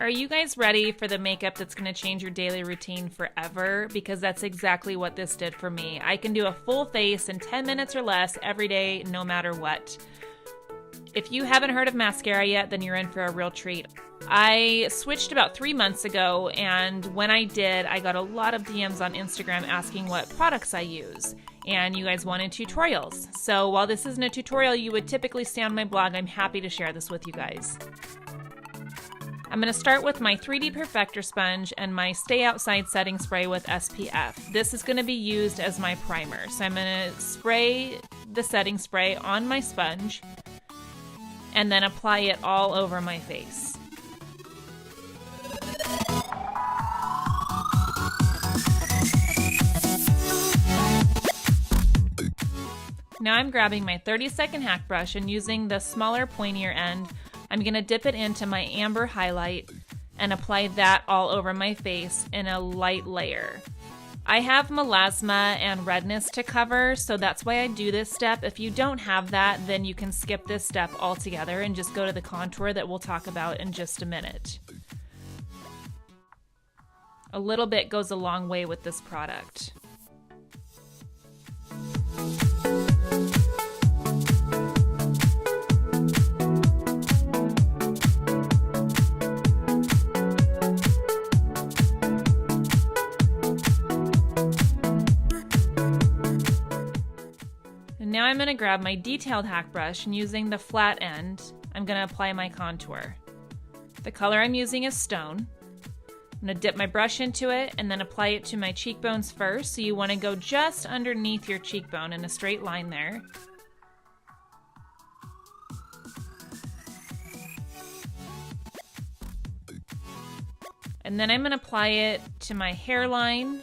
Are you guys ready for the makeup that's going to change your daily routine forever? Because that's exactly what this did for me. I can do a full face in 10 minutes or less every day, no matter what. If you haven't heard of mascara yet, then you're in for a real treat. I switched about 3 months ago, and when I did, I got a lot of DMs on Instagram asking what products I use. And you guys wanted tutorials. So while this isn't a tutorial you would typically see on my blog, I'm happy to share this with you guys. I'm going to start with my 3D Perfector sponge and my Stay Outside setting spray with SPF. This is going to be used as my primer. So I'm going to spray the setting spray on my sponge and then apply it all over my face. Now I'm grabbing my 30-second hack brush and using the smaller, pointier end, I'm going to dip it into my amber highlight and apply that all over my face in a light layer. I have melasma and redness to cover, so that's why I do this step. If you don't have that, then you can skip this step altogether and just go to the contour that we'll talk about in just a minute. A little bit goes a long way with this product. Now I'm going to grab my detailed hack brush and using the flat end, I'm going to apply my contour. The color I'm using is Stone. I'm going to dip my brush into it and then apply it to my cheekbones first. So you want to go just underneath your cheekbone in a straight line there. And then I'm going to apply it to my hairline,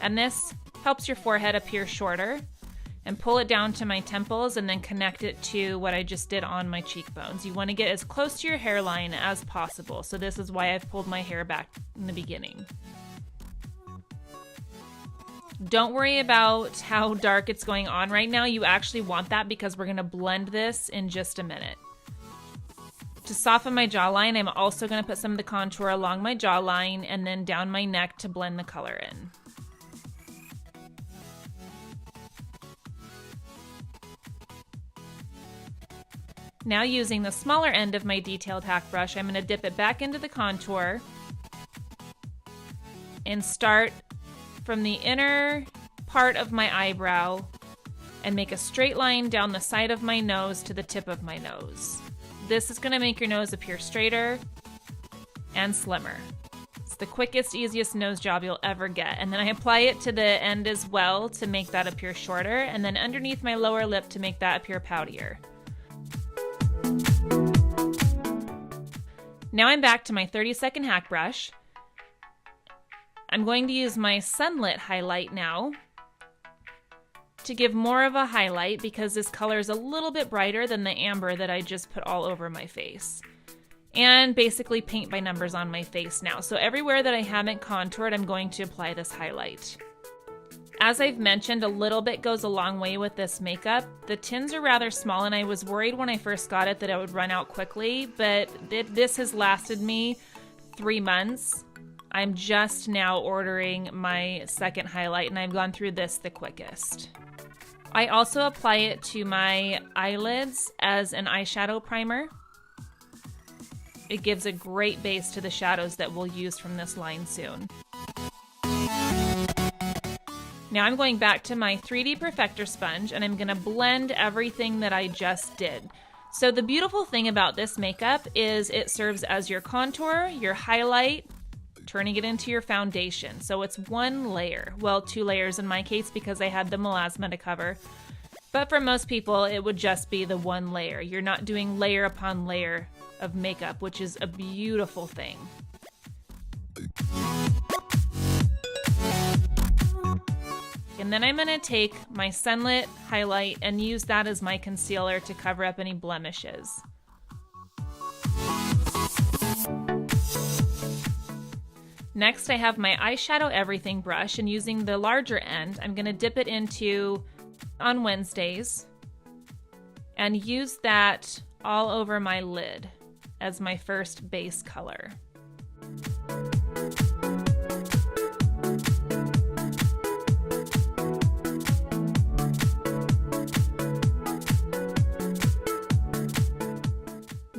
and this helps your forehead appear shorter. And pull it down to my temples and then connect it to what I just did on my cheekbones. You want to get as close to your hairline as possible. So this is why I've pulled my hair back in the beginning. Don't worry about how dark it's going on right now. You actually want that because we're going to blend this in just a minute. To soften my jawline, I'm also going to put some of the contour along my jawline and then down my neck to blend the color in. Now using the smaller end of my detailed hack brush, I'm going to dip it back into the contour and start from the inner part of my eyebrow and make a straight line down the side of my nose to the tip of my nose. This is going to make your nose appear straighter and slimmer. It's the quickest, easiest nose job you'll ever get. And then I apply it to the end as well to make that appear shorter, and then underneath my lower lip to make that appear poutier. Now I'm back to my 30-second hack brush. I'm going to use my Sunlit highlight now to give more of a highlight because this color is a little bit brighter than the amber that I just put all over my face. And basically paint by numbers on my face now. So everywhere that I haven't contoured, I'm going to apply this highlight. As I've mentioned, a little bit goes a long way with this makeup. The tins are rather small, and I was worried when I first got it that it would run out quickly, but this has lasted me 3 months. I'm just now ordering my second highlight, and I've gone through this the quickest. I also apply it to my eyelids as an eyeshadow primer. It gives a great base to the shadows that we'll use from this line soon. Now I'm going back to my 3D Perfector sponge and I'm going to blend everything that I just did. So the beautiful thing about this makeup is it serves as your contour, your highlight, turning it into your foundation. So it's one layer, well, 2 layers in my case because I had the melasma to cover. But for most people, it would just be the one layer. You're not doing layer upon layer of makeup, which is a beautiful thing. And then I'm going to take my Sunlit highlight and use that as my concealer to cover up any blemishes. Next, I have my Eyeshadow Everything brush, and using the larger end, I'm going to dip it into On Wednesdays and use that all over my lid as my first base color.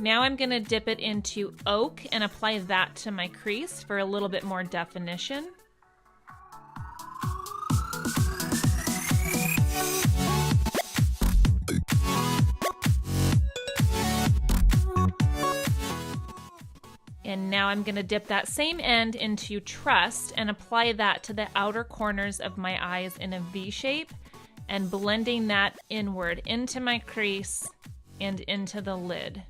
Now I'm gonna dip it into Oak and apply that to my crease for a little bit more definition. And now I'm gonna dip that same end into Trust and apply that to the outer corners of my eyes in a V shape and blending that inward into my crease and into the lid.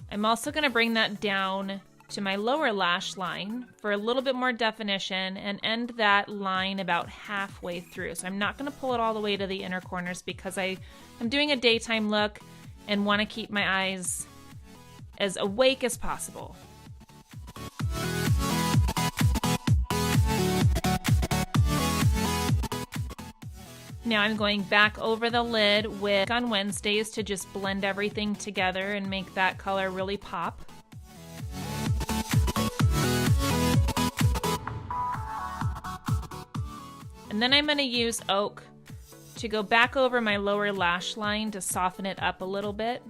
I'm also going to bring that down to my lower lash line for a little bit more definition and end that line about halfway through. So I'm not going to pull it all the way to the inner corners because I'm doing a daytime look and want to keep my eyes as awake as possible. Now I'm going back over the lid with on Wednesdays to just blend everything together and make that color really pop. And then I'm going to use Oak to go back over my lower lash line to soften it up a little bit.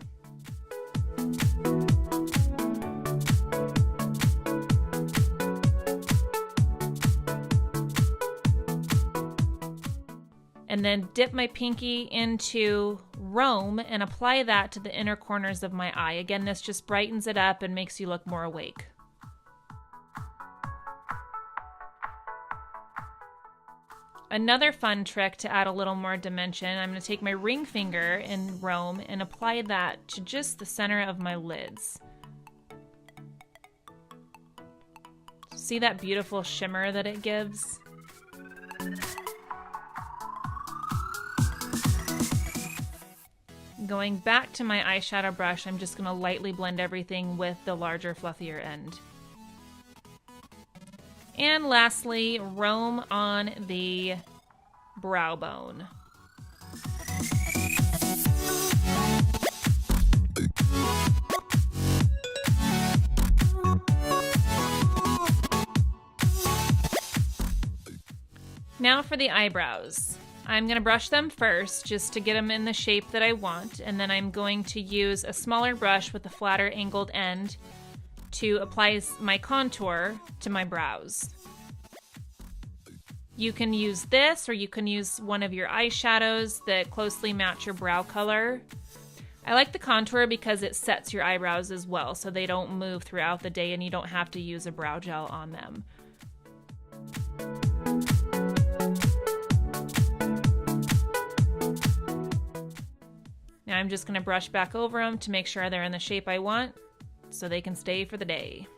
And then dip my pinky into Rome and apply that to the inner corners of my eye. Again, this just brightens it up and makes you look more awake. Another fun trick to add a little more dimension, I'm going to take my ring finger in Rome and apply that to just the center of my lids. See that beautiful shimmer that it gives? Going back to my eyeshadow brush, I'm just going to lightly blend everything with the larger, fluffier end. And lastly, Rome on the brow bone. Now for the eyebrows. I'm going to brush them first just to get them in the shape that I want, and then I'm going to use a smaller brush with a flatter angled end to apply my contour to my brows. You can use this or you can use one of your eyeshadows that closely match your brow color. I like the contour because it sets your eyebrows as well so they don't move throughout the day and you don't have to use a brow gel on them. Now I'm just going to brush back over them to make sure they're in the shape I want so they can stay for the day.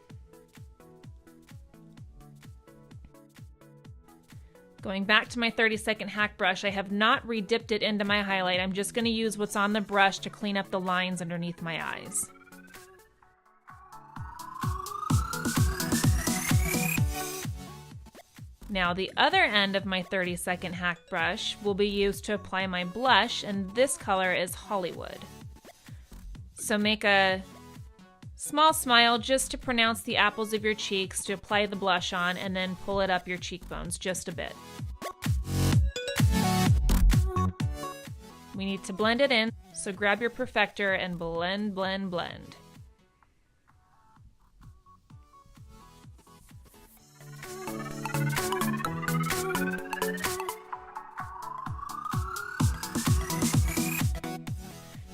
Going back to my 30-second hack brush, I have not re-dipped it into my highlight. I'm just going to use what's on the brush to clean up the lines underneath my eyes. Now the other end of my 30-second hack brush will be used to apply my blush, and this color is Hollywood. So make a small smile just to pronounce the apples of your cheeks to apply the blush on, and then pull it up your cheekbones just a bit. We need to blend it in, so grab your perfector and blend, blend, blend.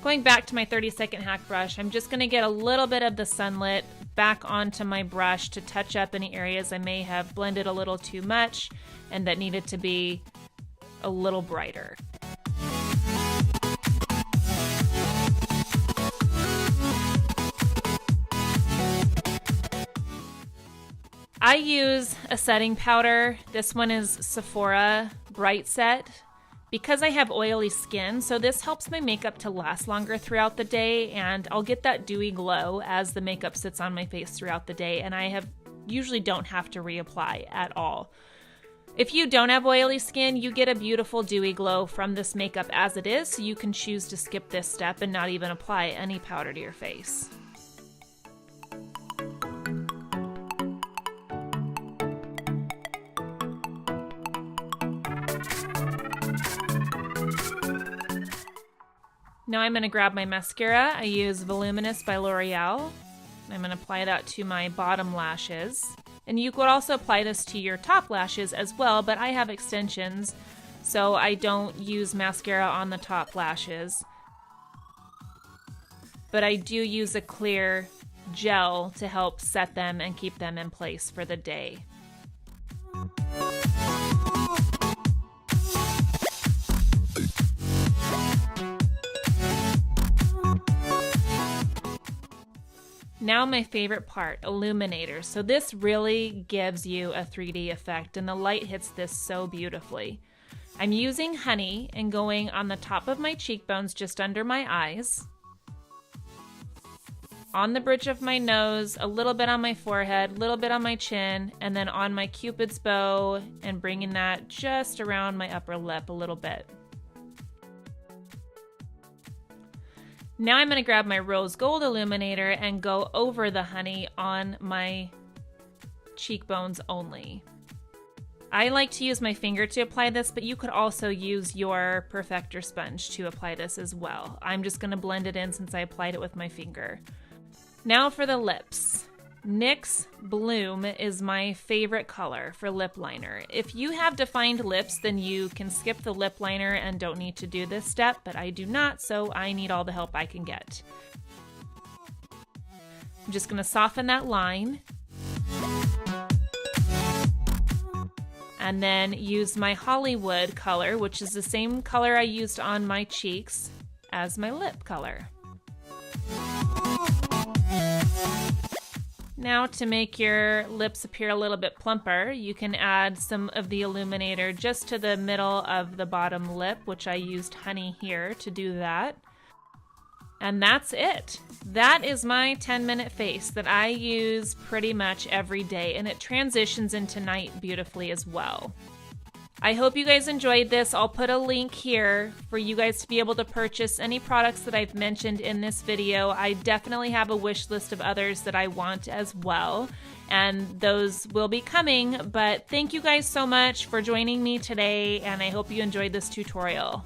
Going back to my 30-second hack brush, I'm just going to get a little bit of the sunlit back onto my brush to touch up any areas I may have blended a little too much and that needed to be a little brighter. I use a setting powder. This one is Sephora Bright Set. Because I have oily skin, so this helps my makeup to last longer throughout the day, and I'll get that dewy glow as the makeup sits on my face throughout the day, and I usually don't have to reapply at all. If you don't have oily skin, you get a beautiful dewy glow from this makeup as it is, so you can choose to skip this step and not even apply any powder to your face. Now I'm going to grab my mascara. I use Voluminous by L'Oreal. I'm going to apply that to my bottom lashes. And you could also apply this to your top lashes as well, but I have extensions, so I don't use mascara on the top lashes. But I do use a clear gel to help set them and keep them in place for the day. Now my favorite part, illuminators. So this really gives you a 3D effect and the light hits this so beautifully. I'm using honey and going on the top of my cheekbones just under my eyes, on the bridge of my nose, a little bit on my forehead, a little bit on my chin, and then on my Cupid's bow and bringing that just around my upper lip a little bit. Now I'm going to grab my rose gold illuminator and go over the honey on my cheekbones only. I like to use my finger to apply this, but you could also use your perfector sponge to apply this as well. I'm just going to blend it in since I applied it with my finger. Now for the lips. NYX Bloom is my favorite color for lip liner. If you have defined lips, then you can skip the lip liner and don't need to do this step, but I do not, so I need all the help I can get. I'm just going to soften that line. And then use my Hollywood color, which is the same color I used on my cheeks as my lip color. Now to make your lips appear a little bit plumper, you can add some of the illuminator just to the middle of the bottom lip, which I used honey here to do that. And that's it. That is my 10-minute face that I use pretty much every day, and it transitions into night beautifully as well. I hope you guys enjoyed this. I'll put a link here for you guys to be able to purchase any products that I've mentioned in this video. I definitely have a wish list of others that I want as well, and those will be coming. But thank you guys so much for joining me today, and I hope you enjoyed this tutorial.